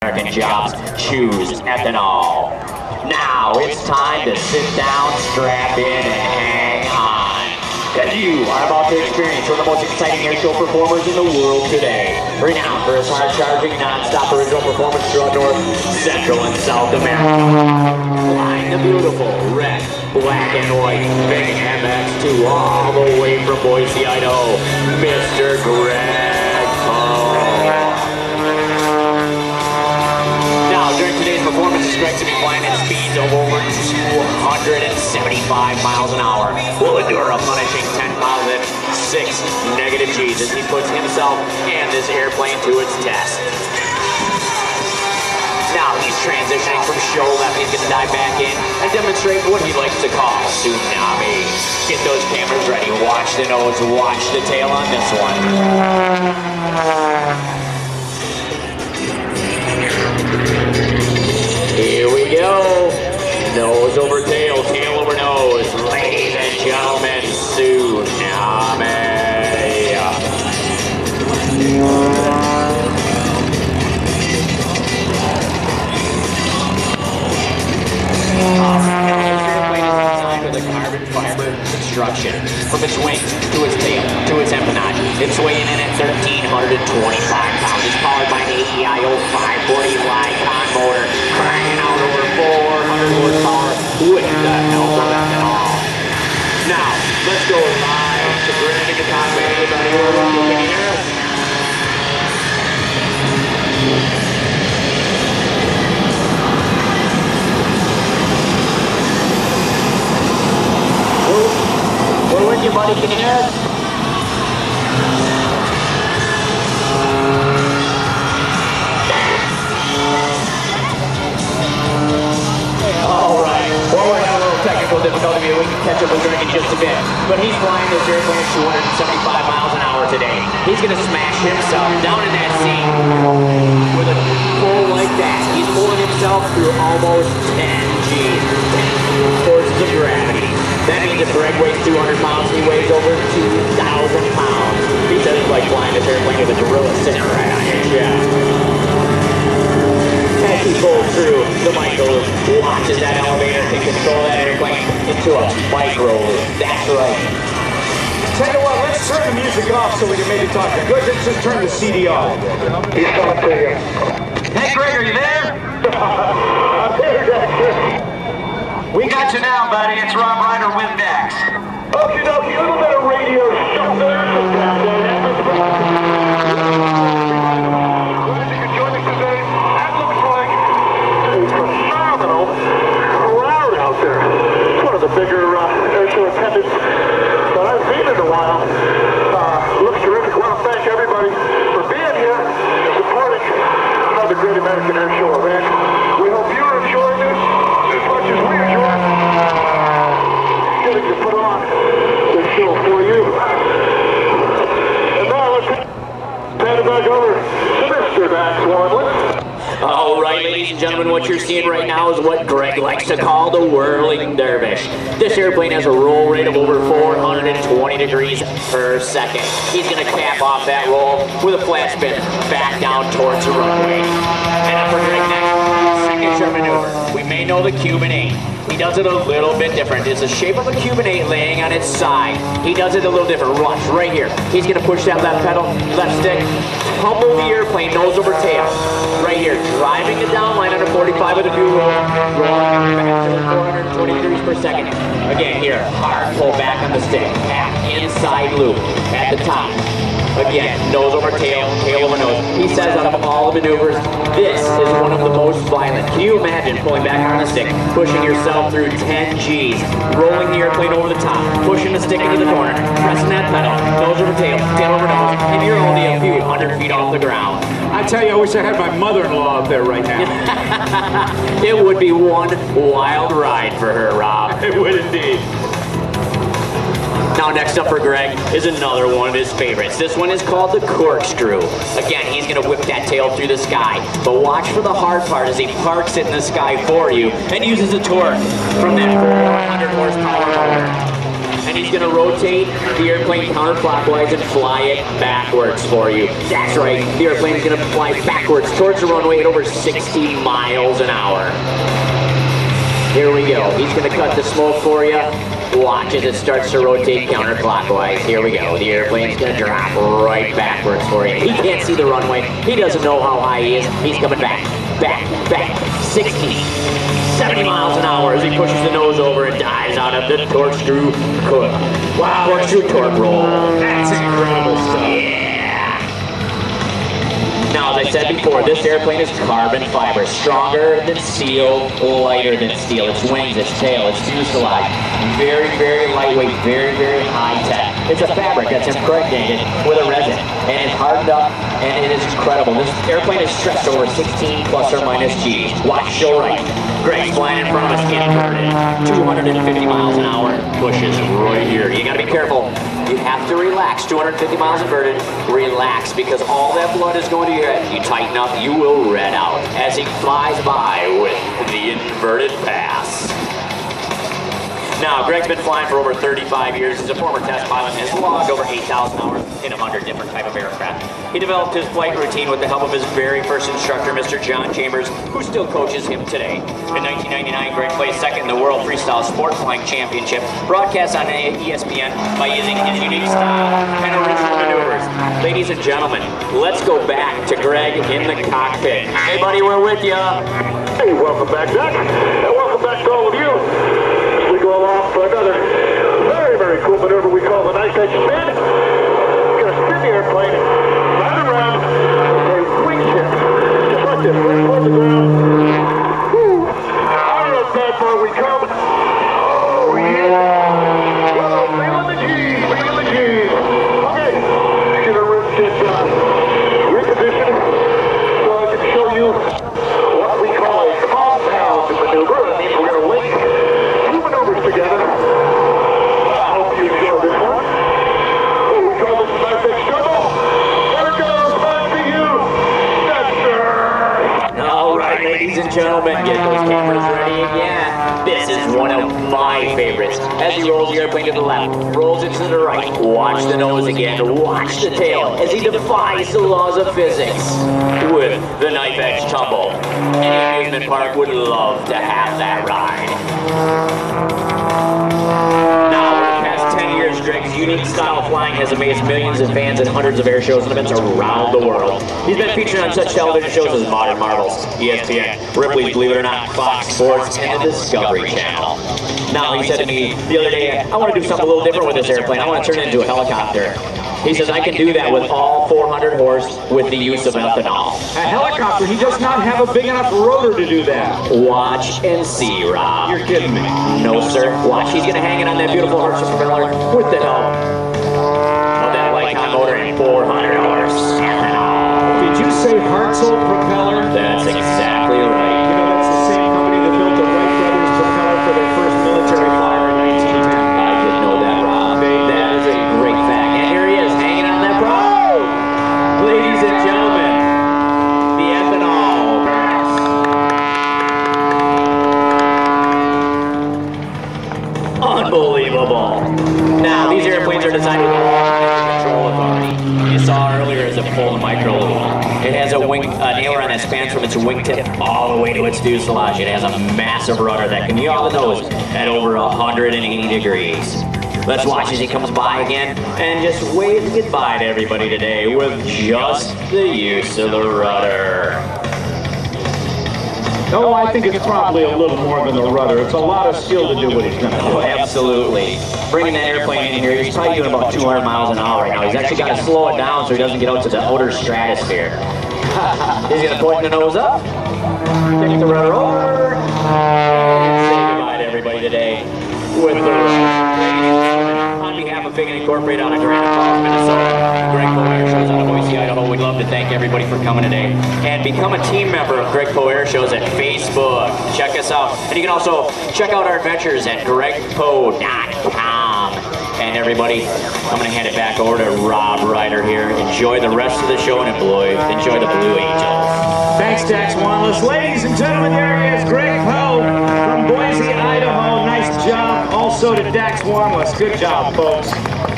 American jobs, choose ethanol. Now it's time to sit down, strap in, and hang on. Because you are about to experience one of the most exciting airshow performers in the world today. Renowned for his hard-charging, non-stop original performance throughout North, Central, and South America. Flying the beautiful red, black, and white FAGEN MX2 all the way from Boise, Idaho, Mr. Greg Poe. Now, during today's performance, is expected to be flying at speeds of over 275 miles an hour. Will endure a punishing 10 miles at 6 negative G's as he puts himself and this airplane to its test. Now he's transitioning from show left. He's going to dive back in and demonstrate what he likes to call tsunami. Get those cameras ready. Watch the nose, watch the tail on this one. Here we go. Nose over tail, tail over nose. Ladies and gentlemen, tsunami. With a carbon fiber construction. From its wings to its tail to its empennage. It's weighing in at 1,325 pounds. It's powered by an AEIO 540 Lycon motor, cranking out over 400 horsepower with the help of ethanol. Now, let's go live to bring it to cockpit. Everybody, can you hear us? We're with you, buddy. Can you hear us? All right. Well, we're having a little technical difficulty here. We can catch up with Greg in just a bit. But he's flying this airplane at 275 miles an hour today. He's going to smash himself down in that seat with a pull like that. He's pulling himself through almost 10 G's, 10 forces of gravity. That means if Greg weighs 200 pounds, he weighs over 2,000 pounds. He says it's like flying this airplane with a gorilla sitting right on your chest. As he pulls through the micro loop, watches that elevator and control that airplane into a micro loop. That's right. Tell you what, let's turn the music off so we can maybe talk. Good, let's just turn the CD off. He's coming to you. Hey, Greg, are you there? I'm here, Dexter. We got you now, buddy. It's Rob Ryder with Dex. Okie dokie, a little bit of radio show there. Glad you could join us today. That looks like a phenomenal crowd out there. It's one of the bigger airshow attendance that I've seen in a while. Looks terrific. I want to thank everybody for being here and supporting another great American airshow event. We hope you're enjoying this as much as we enjoy getting to put on this show for you. And now let's hand it back over to Mr. Max Wanley. All right, ladies and gentlemen, what you're seeing right now is what Greg likes to call the whirling dervish. This airplane has a roll rate of over 420 degrees per second. He's going to cap off that roll with a flat spin back down towards the runway. And up for Greg next, signature maneuver. We may know the Cuban 8. He does it a little bit different. It's the shape of a Cuban 8 laying on its side. He does it a little different. Watch right here. He's going to push that left pedal, left stick, tumble the airplane nose over tail. Right here, driving it down line under 45 with a fuel roll, rolling back to 420 degrees per second. Again, here, hard pull back on the stick. Half inside loop at the top. Again, nose over tail, tail over nose. He says out of all the maneuvers, this is one of the most violent. Can you imagine pulling back on the stick, pushing yourself through 10 G's, rolling the airplane over the top, pushing the stick into the corner, pressing that pedal, nose over tail, tail over nose, and you're only a few hundred feet off the ground. I tell you, I wish I had my mother-in-law up there right now. It would be one wild ride for her, Rob. It would indeed. Now next up for Greg is another one of his favorites. This one is called the corkscrew. Again, he's going to whip that tail through the sky. But watch for the hard part as he parks it in the sky for you and uses the torque from that 400 horsepower motor. and he's going to rotate the airplane counterclockwise and fly it backwards for you. That's right, the airplane is going to fly backwards towards the runway at over 60 miles an hour. Here we go. He's going to cut the smoke for you. Watch as it starts to rotate counterclockwise. Here we go. The airplane's going to drop right backwards for you. He can't see the runway. He doesn't know how high he is. He's coming back, back, back. 60, 70 miles an hour as he pushes the nose over and dives out of the torque screw. Wow, torque screw torque roll. That's incredible stuff. Yeah. Now, as I said before, this airplane is carbon fiber, stronger than steel, lighter than steel. Its wings, its tail, its fuselage, very, very lightweight, very, very high tech. It's a fabric that's impregnated with a resin, and it's hardened up, and it is incredible. This airplane is stretched over 16 plus or minus G. Watch, show right. Greg's flying in front of us, inverted, 250 miles an hour, pushes right here. You gotta be careful. You have to relax. 250 miles inverted, relax, because all that blood is going to your head. You tighten up, you will red out as he flies by with the inverted pass. Now, Greg's been flying for over 35 years. He's a former test pilot and has logged over 8,000 hours in 100 different type of aircraft. He developed his flight routine with the help of his very first instructor, Mr. John Chambers, who still coaches him today. In 1999, Greg placed second in the World Freestyle Sport Flying Championship, broadcast on ESPN by using his unique style and original maneuvers. Ladies and gentlemen, let's go back to Greg in the cockpit. Hey, buddy, we're with you. Hey, welcome back, Doc. And welcome back to all of you. We go along for another very, very cool maneuver we call the knife edge spin. We're going to spin the airplane right around a wing shift. Just like this, right towards the ground. Woo! Out of that bad boy we come. Oh, yeah! Whoa, feeling the G's, feeling the G's. Okay, get a rib kit reconditioned so I can show you what we call a compound maneuver. That means we're going to link together. I hope you enjoy this one. We call this the knife edge double. There it goes, back to you, Dexter. All right, ladies and gentlemen, get those cameras ready again. This is one of my favorites. As he rolls the airplane to the left, rolls it to the right. Watch the nose again, watch the tail as he defies the laws of physics with the knife edge tumble. Any amusement park would love to have that ride. Greg's unique style of flying has amazed millions of fans at hundreds of air shows and events around the world. He's been featured on such television shows as Modern Marvels, ESPN, Ripley's Believe It or Not, Fox Sports, and the Discovery Channel. Now, he said to me the other day, I want to do something a little different with this airplane. I want to turn it into a helicopter. He says, I can do that with all 400 horse with the use of ethanol. A helicopter, he does not have a big enough rotor to do that. Watch and see, Rob. You're kidding me. No, sir. Watch, he's going to hang it on that beautiful Hartsoul propeller with the help of that Lycon motor and 400 horse ethanol. Did you say Hartsoul propeller? That's exactly right. You know, that's the same company that built the Wright brothers propeller for their first military flyer in 1910. I didn't know that, Rob. That is a great fact. And here he is, hanging on that prop. Ladies and gentlemen, the ethanol. Unbelievable. Now, these airplanes are designed with control authority. You saw earlier as a full micro loop. It has an aileron that spans from its wingtip all the way to its fuselage. It has a massive rudder that can yaw the nose at over 180 degrees. Let's watch as he comes by again and just wave goodbye to everybody today with just the use of the rudder. No, I think it's probably a little more than the rudder. It's a lot of skill to do what he's going to do. Oh, absolutely. Bringing that airplane in here, he's probably doing about 200 miles an hour right now. He's actually got to slow it down so he doesn't get out to the outer stratosphere. He's going to point the nose up, take the rudder over, and say goodbye to everybody today with the rudder. On behalf of FAGEN Incorporated out of Grand Falls, Minnesota, Greg Poe Air Shows out of Boise, Idaho, we'd love to thank everybody for coming today. And become a team member of Greg Poe Air Shows at Facebook. Check us out. And you can also check out our adventures at gregpoe.com. And everybody, I'm going to hand it back over to Rob Ryder here. Enjoy the rest of the show and enjoy the Blue Angels. Thanks, Dax Wanless. Ladies and gentlemen, there he is, Greg Poe from Boise, Idaho. Nice job. Also also to Dax Warmless. Good job, folks.